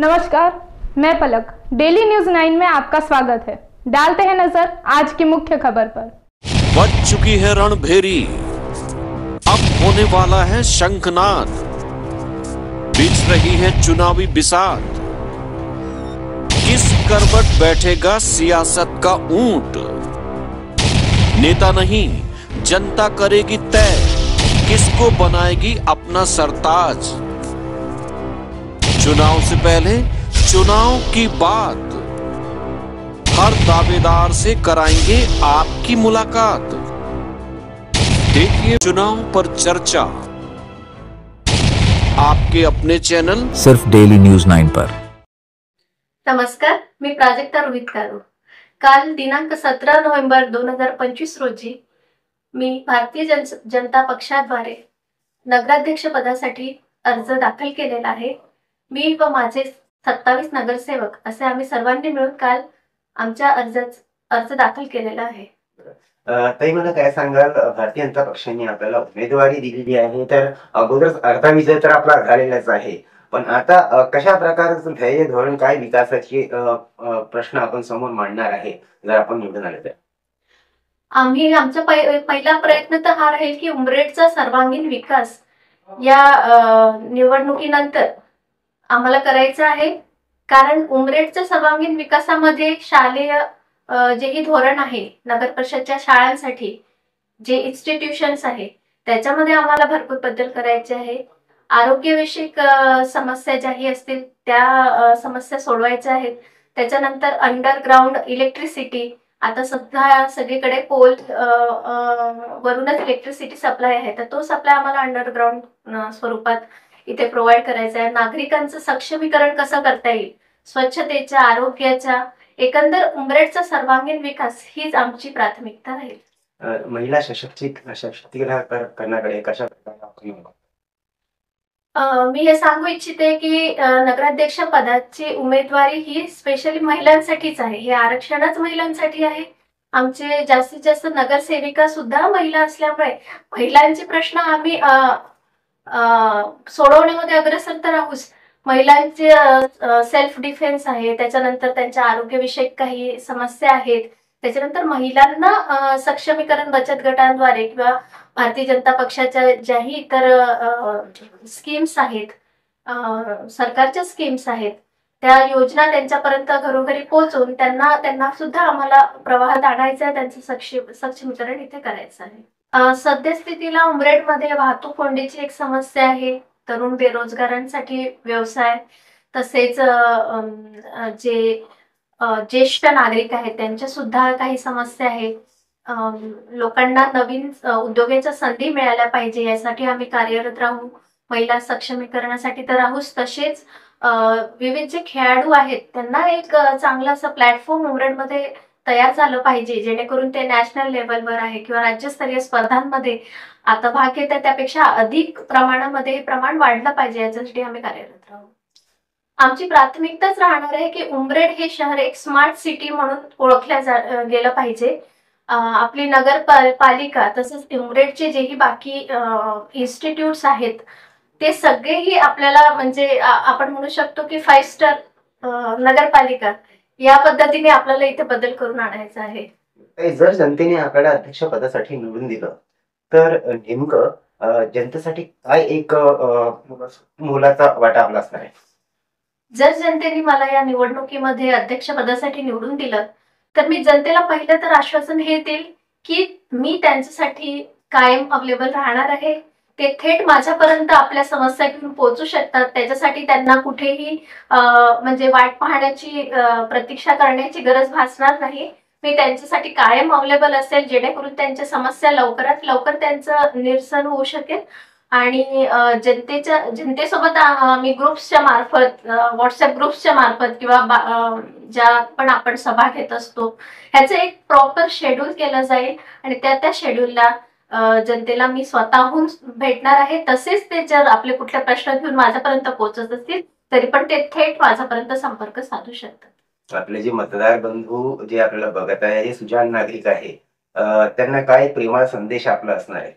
नमस्कार, मैं पलक। Daily news 9 में आपका स्वागत है। डालते हैं नजर आज की मुख्य खबर पर। बज चुकी है रणभेरी, अब होने वाला है शंखनाद, बिछ रही है चुनावी बिसात, किस करवट बैठेगा सियासत का ऊंट, नेता नहीं जनता करेगी तय, किसको बनाएगी अपना सरताज। चुनाव से पहले चुनाव की बात, हर दावेदार से कराएंगे आपकी मुलाकात। देखिए चुनाव पर चर्चा आपके अपने चैनल सिर्फ डेली न्यूज 9 पर। नमस्कार, मी प्राजक्ता रोहित कारू। काल दिनांक 17 नोव्हेंबर 2025 रोजी मी भारतीय जनता पक्षाद्वारे नगराध्यक्ष पदासाठी अर्ज दाखल केलेला आहे। मी व माझे 27 नगरसेवक असे आम्ही सर्वांनी मिळून काल आमच्या अर्ज दाखल केलेला आहे। ताई, मला काय सांगाल, भारतीय जनता पक्षाने आपल्याला उमेदवारी दिलेली आहे, तर अगोदर अर्धा विजय तर आपला झालेलाच आहे, पण आता कशा प्रकारचं ध्येय धोरण, काय विकासाचे प्रश्न आपण समोर मांडणार आहे जर आपण निवडून आले तर? आम्ही आमचा पहिला प्रयत्न तर हा राहील की उमरेडचा सर्वांगीण विकास या निवडणुकीनंतर आम्हाला करायचं आहे। कारण उमरेडच्या सर्वांगीण विकासामध्ये शालेय जेही धोरण आहे, नगर परिषदच्या शाळांसाठी जे इन्स्टिट्यूशन्स आहे त्याच्यामध्ये आम्हाला भरपूर बदल करायचे आहे। आरोग्यविषयक समस्या ज्याही असतील त्या समस्या सोडवायच्या आहेत। त्याच्यानंतर अंडरग्राउंड इलेक्ट्रिसिटी, आता सध्या सगळीकडे पोल वरूनच इलेक्ट्रिसिटी सप्लाय आहे, तर तो सप्लाय आम्हाला अंडरग्राउंड स्वरूपात इथे प्रोव्हाइड करायचं आहे। नागरिकांचं सक्षमीकरण कसं करता येईल, स्वच्छतेच्या, आरोग्याच्या, एकंदर उमरेडचा सर्वांगीण विकास हीच आमची प्राथमिकता राहील। महिला सशक्तीकरण करण्याकडे कशा प्रकारे मी हे सांगू इच्छिते की नगराध्यक्ष पदाची उमेदवारी ही स्पेशली महिलांसाठीच आहे। हे आरक्षणच महिलांसाठी आहे। आमचे जास्तीत जास्त नगरसेविका सुद्धा महिला असल्यामुळे महिलांचे प्रश्न आम्ही सोडवण्यामध्ये अग्रेसर तर आहोत। महिलांचे सेल्फ डिफेन्स आहे, त्याच्यानंतर त्यांच्या आरोग्यविषयक काही समस्या आहेत, त्याच्यानंतर महिलांना सक्षमीकरण बचत गटांद्वारे किंवा भारतीय जनता पक्षाच्या ज्याही इतर स्कीम्स आहेत, सरकारच्या स्कीम्स आहेत, त्या योजना त्यांच्यापर्यंत घरोघरी पोहोचवून त्यांना सुद्धा आम्हाला प्रवाहात आणायचं आहे, त्यांचं सक्षमीकरण इथे करायचं आहे। सद्यस्थितीला उमरेडमध्ये वाहतूक कोंडीची एक समस्या आहे, तरुण बेरोजगारांसाठी व्यवसाय, तसेच जे ज्येष्ठ नागरिक आहेत त्यांच्या सुद्धा काही समस्या आहेत। लोकांना नवीन उद्योगाच्या संधी मिळाल्या पाहिजे यासाठी आम्ही कार्यरत राहू। महिला सक्षमीकरणासाठी तर राहूच, तसेच विविध जे खेळाडू आहेत त्यांना एक चांगलं असं प्लॅटफॉर्म उमरेडमध्ये तयार झालं पाहिजे, जेणेकरून ते नॅशनल लेवलवर आहे किंवा राज्यस्तरीय स्पर्धांमध्ये आता भाग घेतात, त्यापेक्षा अधिक प्रमाणामध्ये हे प्रमाण वाढलं पाहिजे याच्यासाठी आम्ही कार्यरत राहू। आमची प्राथमिकताच राहणार आहे की उमरेड हे शहर एक स्मार्ट सिटी म्हणून ओळखल्या गेलं पाहिजे। आपली नगरपालिका तसंच उमरेडचे जेही बाकी इन्स्टिट्यूट्स आहेत ते सगळेही आपल्याला म्हणजे आपण म्हणू शकतो की 5 स्टार नगरपालिका या पद्धतीने आपल्याला इथे बदल करून आणायचा आहे। जर जनतेने आपल्याला अध्यक्ष पदासाठी निवडून दिलं तर नेमकं जनतेसाठी काय एक मोलाचा वाटा आपला असणार आहे? जर जनतेने मला या निवडणुकीमध्ये अध्यक्ष पदासाठी निवडून दिलं तर मी जनतेला पहिलं तर आश्वासन हे देईल की मी त्यांच्यासाठी कायम अवेलेबल राहणार आहे। ते थेट माझ्यापर्यंत आपल्या समस्या घेऊन पोहोचू शकतात, त्याच्यासाठी त्यांना कुठेही म्हणजे वाट पाहण्याची प्रतीक्षा करण्याची गरज भासणार नाही। मी त्यांच्यासाठी कायम अवेलेबल असेल, जेणेकरून त्यांच्या समस्या लवकरात लवकर त्यांचं निरसन होऊ शकेल। आणि जनतेसोबत आम्ही ग्रुप्सच्या मार्फत, व्हॉट्सअप ग्रुप्सच्या मार्फत किंवा ज्या पण आपण सभा घेत असतो ह्याचं एक प्रॉपर शेड्यूल केलं जाईल आणि त्या शेड्यूलला जनतेला मी स्वतःहून भेटणार आहे। तसेच ते जर आपले कुठले प्रश्न घेऊन माझ्यापर्यंत पोहोचत असतील तरी पण ते थेट माझ्यापर्यंत संपर्क साधू शकतात। आपले जे मतदार बंधू जे आपल्याला बघत आहे, हे सुजाण नागरिक आहे, त्यांना काय प्रेमळ संदेश आपला असणार आहे?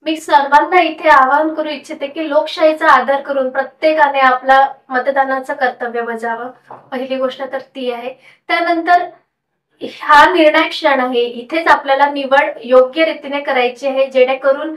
मी सर्वांना इथे आवाहन करू इच्छिते की लोकशाहीचा आदर करून प्रत्येकाने आपला मतदानाचं कर्तव्य बजावं. पहिली गोष्ट तर ती आहे. त्यानंतर हा निर्णायक क्षण आहे, इथेच आपल्याला निवड योग्य रीतीने करायची आहे, जेणेकरून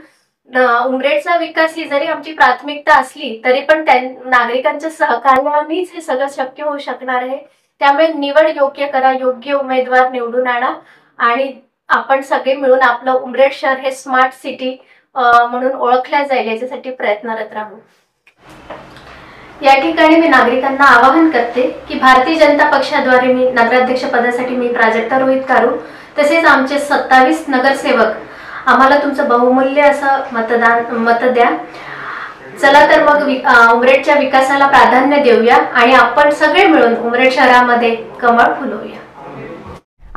उमरेडचा विकास ही जरी आमची प्राथमिकता असली तरी पण नागरिकांच्या सहकार्यानेच हे सगळं शक्य होऊ शकणार आहे. त्यामुळे निवड योग्य करा, योग्य उमेदवार निवडून आणा आणि आपण सगळे मिळून आपलं उमरेड शहर हे स्मार्ट सिटी म्हणून ओळखल्या जाईल याच्यासाठी प्रयत्नरत राहू. या ठिकाणी मी नागरिकांना आवाहन करते की भारतीय जनता पक्षाद्वारे मी नगराध्यक्ष पदासाठी मी प्राजक्ता रोहित कारू, तसेच आमचे 27 नगरसेवक आम्हाला तुमचं बहुमूल्य असं मत द्या. चला तर मग उमरेडच्या विकासाला प्राधान्य देऊया आणि आपण सगळे मिळून उमरेड शहरामध्ये कमळ फुलवूया.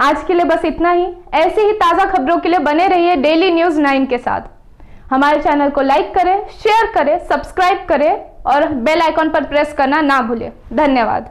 आज के लिए बस इतना ही. ऐसी ही ताज़ा खबरों के लिए बने रहिए डेली न्यूज़ 9 के साथ. हमारे चैनल को लाइक करें, शेयर करें, सब्सक्राइब करें और बेल आइकॉन पर प्रेस करना ना भूलें. धन्यवाद.